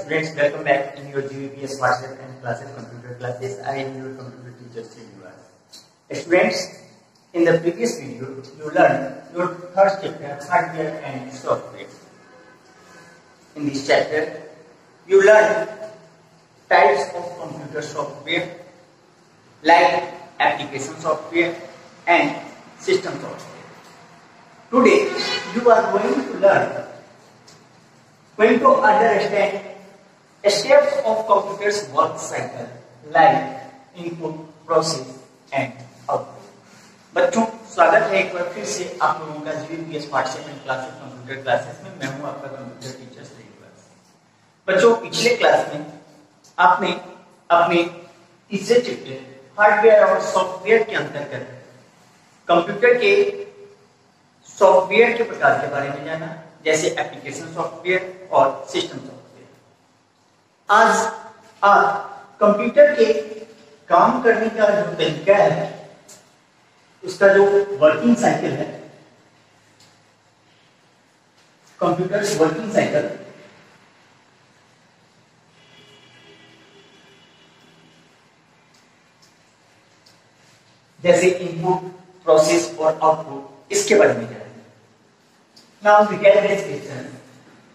students, welcome back in your GVPS WhatsApp and classes computer classes. I am your computer teacher Srinivas. Students, in the previous video you learned your third chapter, hardware and software. In this chapter you learned types of computer software like application software and system software. Today you are going to understand steps of computer's work cycle like input, process and output. बच्चों, स्वागत है एक बार फिर से आप लोगों का GVPS WhatsApp and classes computer classes में। मैं हूं आपका कंप्यूटर टीचर श्रीनिवास। बच्चों, पिछले क्लास में आपने अपने तीसरे चैप्टर हार्डवेयर और सॉफ्टवेयर के अंतर्गत कंप्यूटर के सॉफ्टवेयर के प्रकार के बारे में जाना, जैसे एप्लीकेशन सॉफ्टवेयर और सिस्टम सॉफ्टवेयर। आज आप कंप्यूटर के काम करने का जो तरीका है, उसका जो वर्किंग साइकिल है, कंप्यूटर वर्किंग साइकिल, जैसे इनपुट, प्रोसेस और आउटपुट, इसके बारे में जानेंगे। Now we get this question.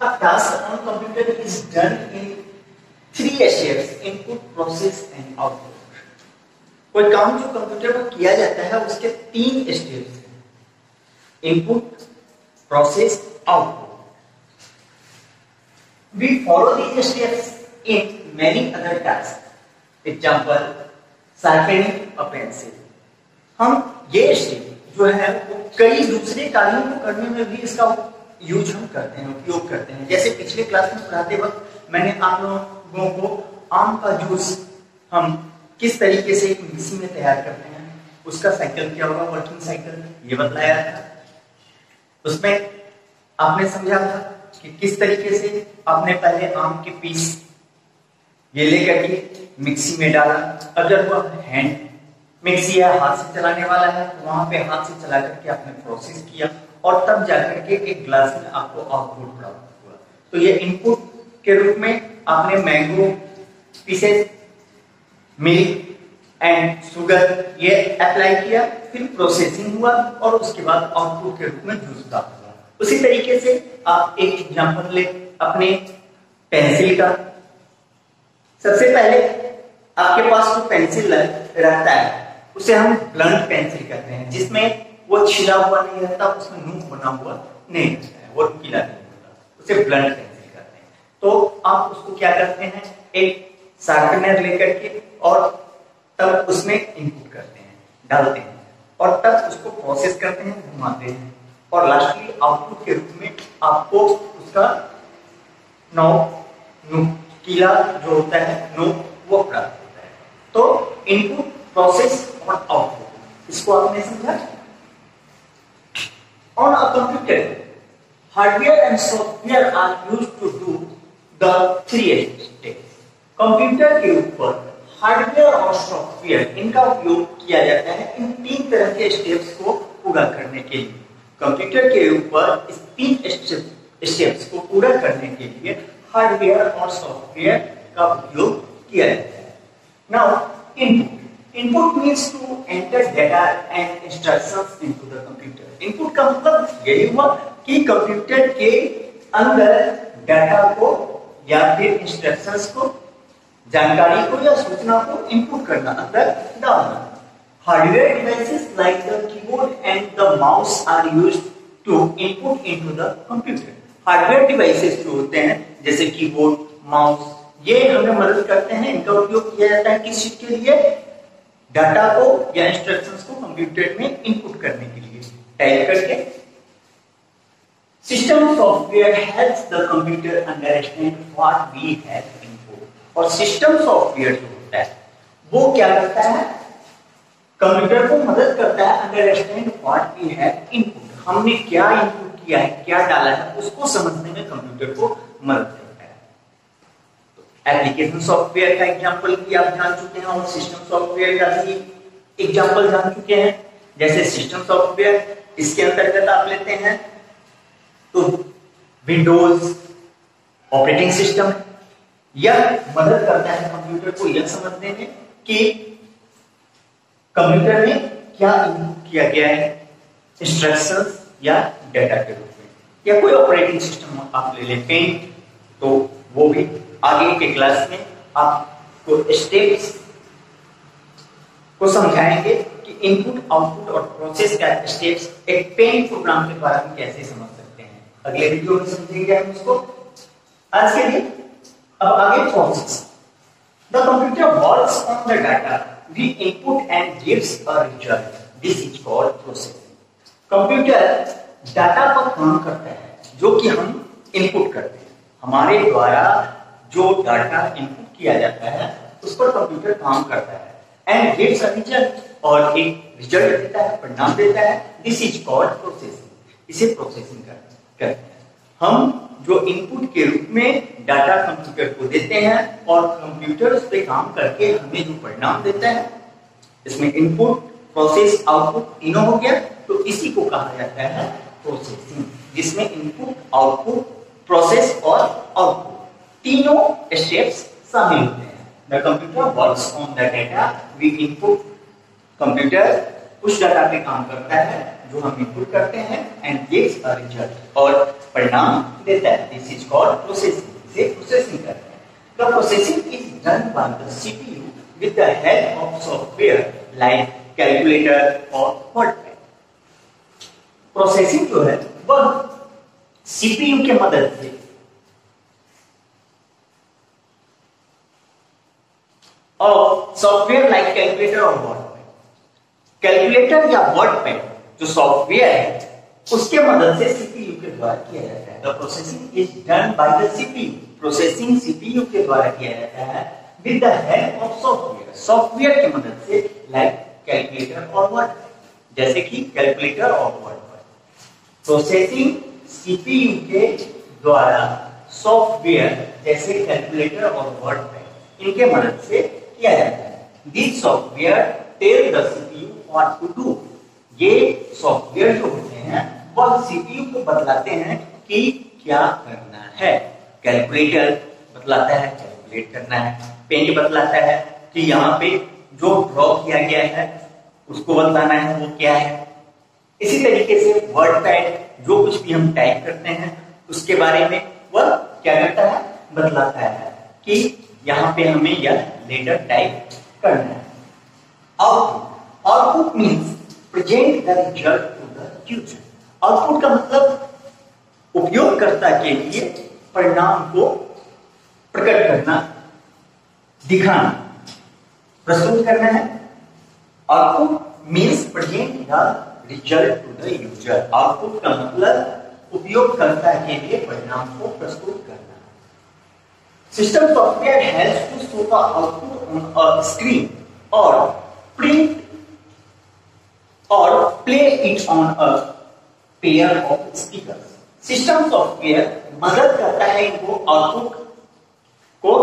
A task on computer is done in three steps: input, process and output. कोई काम जो कंप्यूटर में किया जाता है उसके तीन स्टेप्स हैं: input, process, output. We follow these steps in many other tasks. Example, sharpening a pencil. हम ये स्टेप जो है वो कई दूसरे कार्यों को करने में भी इसका यूज हम करते हैं, उपयोग करते हैं। जैसे पिछले क्लास में पढ़ाते वक्त मैंने आप लोगों को आम का जूस हम किस तरीके से एक मिक्सी में तैयार करते हैं, उसका साइकिल क्या होगा, वर्किंग साइकिल, ये बतलाया था। उसमें आपने समझा था कि किस तरीके से आपने पहले आम के पीस ये लेकर के मिक्सी में डाला। अगर वह हैंड मिक्सी है, हाथ से चलाने वाला है, तो वहां पे हाथ से चला करके आपने प्रोसेस किया और तब जाकर के एक ग्लास में आपको आउटपुट प्राप्त हुआ। तो ये इनपुट के रूप में आपने mango pieces, milk and sugar ये अप्लाई किया, फिर प्रोसेसिंग हुआ और उसके बाद आउटपुट के रूप में जूस प्राप्त हुआ। उसी तरीके से आप एक एग्जांपल ले अपने पेंसिल का। सबसे पहले आपके पास जो पेंसिल रहता है उसे हम ब्लंट पेंसिल कहते हैं, जिसमें वो छिला हुआ नहीं रहता, उसमें नोक बना हुआ नहीं रहता है, वो नुकीला नहीं होता, उसे ब्लंट पेंसिल कहते हैं। तो आप उसको क्या करते हैं, एक शार्पनर लेकर के और तब उसमें इनपुट करते हैं, डालते हैं और तब उसको प्रोसेस करते हैं, घुमाते हैं और लास्टली आउटपुट के रूप में आपको उसका नुकीला जो होता है नोक वो प्राप्त होता है। तो इनपुट, प्रोसेस और आउटपुट, इसको आपने समझा। On a computer, hardware and software are used to do the three steps. Computer के ऊपर हार्डवेयर और सॉफ्टवेयर इनका उपयोग किया जाता है इन तीन तरह के स्टेप्स को पूरा करने के लिए। कंप्यूटर के ऊपर इस तीन स्टेप्स को पूरा करने के लिए हार्डवेयर और सॉफ्टवेयर का उपयोग किया जाता है। Now input Input means to enter data and instructions into the computer. Input का मतलब यही हुआ कि कंप्यूटर के अंदर डाटा को या फिर इंस्ट्रक्शंस को, जानकारी को या सूचना को इनपुट करना, अंदर डालना। Hardware devices like the keyboard and the mouse are used to input into the computer. Hardware devices जो होते हैं जैसे कीबोर्ड, माउस, ये हमें मदद करते हैं। इनका उपयोग किया जाता है किस चीज के लिए, डाटा को या इंस्ट्रक्शंस को कंप्यूटर में इनपुट करने के लिए टाइप करके। System software helps the computer understand what we have input. और सिस्टम सॉफ्टवेयर जो होता है वो क्या करता है, कंप्यूटर को मदद करता है understand what we have input. हमने क्या इनपुट किया है, क्या डाला है, उसको समझने में कंप्यूटर को मदद करता है। एप्लीकेशन सॉफ्टवेयर का एग्जांपल भी आप जान चुके हैं और सिस्टम सॉफ्टवेयर का भी एग्जांपल जान चुके हैं। जैसे सिस्टम सॉफ्टवेयर, इसके अंतर्गत आप लेते हैं तो विंडोज ऑपरेटिंग सिस्टम, यह मदद करता है कंप्यूटर को यह समझने में कि कंप्यूटर में क्या इनपुट किया गया है, इंस्ट्रक्शंस या डेटा के रूप में, या कोई ऑपरेटिंग सिस्टम आप ले लें पेंट, तो वो भी आगे के क्लास में आपको स्टेप्स को समझाएंगे कि इनपुट आउटपुट और प्रोसेस का स्टेप्स एक पेंट प्रोग्राम के द्वारा हम कैसे समझ सकते हैं। अगले वीडियो में समझेंगे हम इसको। आज के लिए अब आगे process. The computer works on the data we input and gives a result, this is called processing. Computer data पर काम करता है जो कि हम इनपुट करते हैं, हमारे द्वारा जो डाटा इनपुट किया जाता है उस पर कंप्यूटर काम करता है, एंड गिव्स अ रिजल्ट, और एक रिजल्ट देता है, परिणाम देता है, दिस इज कॉल्ड प्रोसेसिंग। इसे प्रोसेसिंग करते हैं। हम जो इनपुट के रूप में डाटा कंप्यूटर को देते हैं और कंप्यूटर उस पर काम करके हमें जो परिणाम देता है, इसमें इनपुट प्रोसेस आउटपुट तीनों हो गया, तो इसी को कहा जाता है प्रोसेसिंग, जिसमें इनपुट आउटपुट प्रोसेस और आउटपुट तीनों स्टेप्स शामिल होते हैं। The computer works on the data we input, computer उस डाटा पे काम करता है जो हम इनपुट करते हैं, एंड गिव्स अ रिजल्ट, और परिणाम देता है, दिस इज कॉल्ड प्रोसेसिंग। इसे प्रोसेसिंग करते हैं। The processing is done by the CPU with the help of software like calculator और वर्डपैड। प्रोसेसिंग जो है वह सीपीयू के मदद से और सॉफ्टवेयर लाइक कैलकुलेटर और वर्डपैड, कैलकुलेटर या वर्डपैड जो सॉफ्टवेयर है उसके मदद से सीपीयू के द्वारा किया जाता है। The processing is done by the CPU, processing CPU के द्वारा किया जाता है with the help of software, software की मदद से, लाइक कैलकुलेटर और वर्डपैड, जैसे कि कैलकुलेटर और वर्डपैड। प्रोसेसिंग सीपीयू के द्वारा सॉफ्टवेयर जैसे कैलकुलेटर और वर्डपैड इनके मदद से किया जाता है। This software tell the CPU what to do, ये सॉफ्टवेयर जो होते हैं वह सीपीयू को बतलाते हैं कि क्या करना है। कैलकुलेटर बतलाता है कैलकुलेट करना है, पेंट बतलाता है कि यहाँ पे जो ड्रॉ किया गया है उसको बताना है वो क्या है। इसी तरीके से वर्डपैड जो कुछ भी हम टाइप करते हैं उसके बारे में वह क्या करता है, बतलाता है कि यहाँ पे हमें यह लेटर टाइप करना है। Output, output means present the result to the user. Output का मतलब उपयोगकर्ता के लिए परिणाम को प्रकट करना, दिखाना, प्रस्तुत करना है। Output means present the result to the user. Output का मतलब उपयोगकर्ता के लिए परिणाम को प्रस्तुत करना। System software helps to show the output on a screen और प्रिंट और play it on a pair of speakers. System software मदद करता है इनको आउटपुट को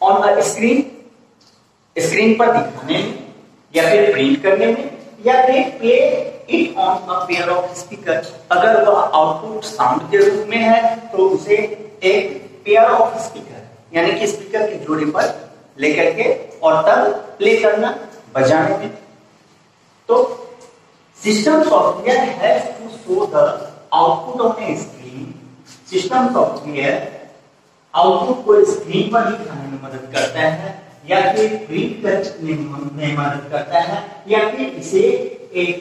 ऑन अ स्क्रीन, स्क्रीन पर दिखाने में, या फिर प्रिंट करने में, या फिर play it on a pair of speaker. अगर वह आउटपुट साउंड के रूप में है तो उसे एक पेयर ऑफ स्पीकर यानी कि स्पीकर के जोड़े पर लेकर के और तब प्ले करना, बजाने में। तो system software has to show the output on a screen. System software output को स्क्रीन पर दिखाने में मदद करता है, या फिर प्रिंट करने में मदद करता है, या फिर इसे एक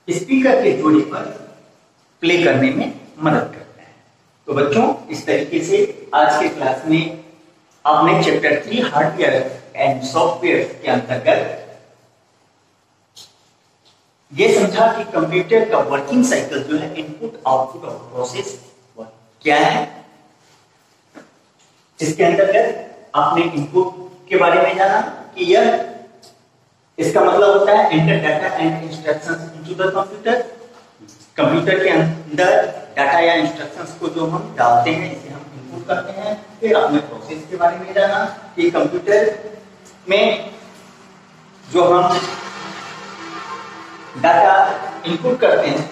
स्पीकर के जोड़े पर प्ले करने में मदद करता है। तो बच्चों, इस तरीके से आज के क्लास में आपने चैप्टर 3 हार्डवेयर एंड सॉफ्टवेयर के अंतर्गत ये समझा कि कंप्यूटर का वर्किंग साइकिल जो है इनपुट आउटपुट और प्रोसेस क्या है। इसके अंतर्गत आपने इनपुट के बारे में जाना कि यह, इसका मतलब होता है enter data and instructions into the computer. Computer के अंदर डाटा या इंस्ट्रक्शंस को जो हम डालते हैं इसे हम इनपुट करते हैं। फिर आपने प्रोसेस के बारे में जाना कि कंप्यूटर में जो हम डाटा इनपुट करते हैं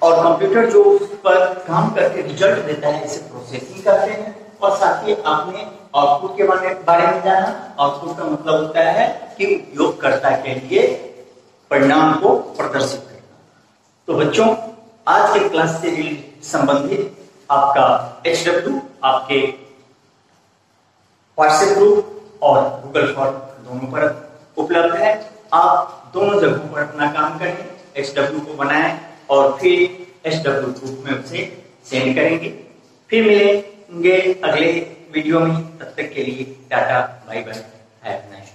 और कंप्यूटर जो उस पर काम करके रिजल्ट देता है इसे प्रोसेस प्रोसेसिंग करते हैं और साथ ही आपने आउटपुट के बारे में जाना। आउटपुट का मतलब होता है कि उपयोगकर्ता के लिए परिणाम को प्रदर्शित करना। तो बच्चों, आज के क्लास से संबंधित आपका HW आपके व्हाट्सएप ग्रुप और गूगल फॉर्म दोनों पर उपलब्ध है। आप दोनों जगहों पर अपना काम करें, HW को बनाएं और फिर HW ग्रुप में उसे सेंड करेंगे। फिर मिलेंगे अगले वीडियो में, तब तक के लिए tata, bye bye, have a nice day.